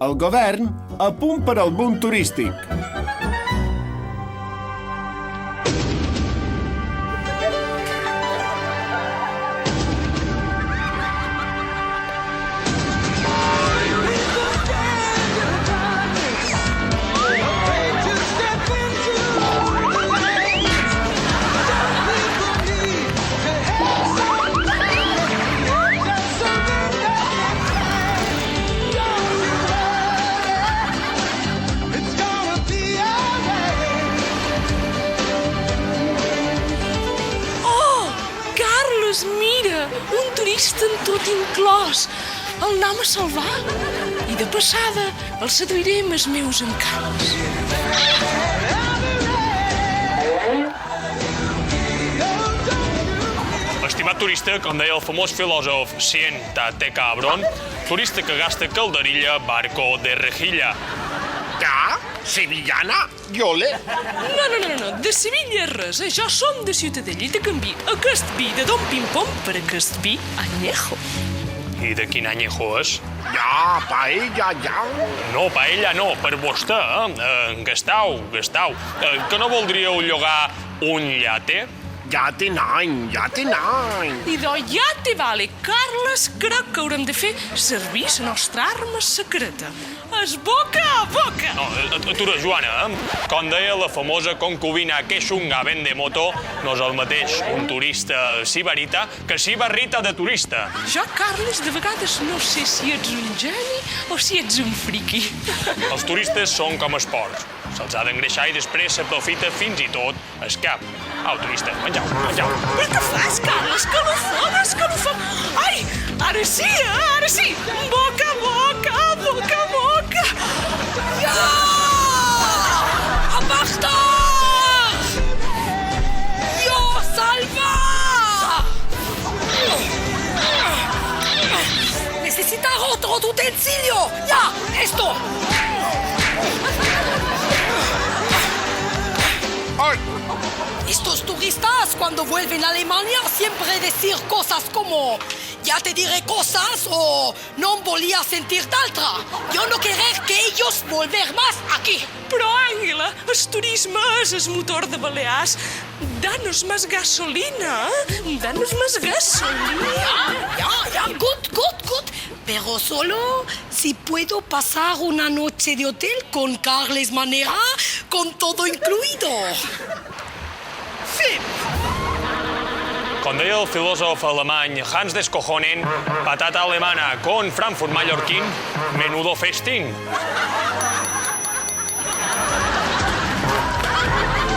El govern a punt per al boom turístic. Mira, un turista amb tot inclòs. El nom a salvar. I de passada el seduiré amb els meus encants. Estimat turista, com deia el famós filòsof Siéntate cabrón, turista que gasta calderilla, barco de rejilla. Ja? Sevillana? Jole? No, de Sevilla res, jo som de Ciutadella i te canvi aquest vi de Don Pimpom per aquest vi añejo. I de quin añejo és? Ja, paella, ja. No, paella no, per vostè, Gastau. Que no voldríeu llogar un llate? Ja tenen any. Idò, ja te vale, Carles, crec que haurem de fer servir la nostra arma secreta. Es boca a boca! No, atura, Joana, com deia la famosa concubina que xunga vende moto, no és el mateix un turista sibarita que sibarrita de turista. Jo, Carles, de vegades no sé si ets un geni o si ets un friqui. Els turistes són com esports. Se'ls ha d'engreixar i després s'aprofita fins i tot el cap. Au, turista, mengeu. Però què fas, Carles? Que no fodes. Ai, ara sí. Boca a boca. Ja! Abachtung! Jo, salva! Necesita otro utensilio. Ya, esto. Ay. Estos turistas, cuando vuelven a Alemania, siempre decir cosas como ya te diré cosas o no voy a sentir d'altra. Yo no querer que ellos volver más aquí. Però, Àngela, el turisme és el motor de Balears. Danos más gasolina, danos más gasolina. Ya, good. Pero solo si puedo pasar una noche de hotel con Carles Manera, con todo incluido. Sí. Com deia el filòsof alemany Hans Descojonen, patata alemana con Frankfurt mallorquín, menudo festín.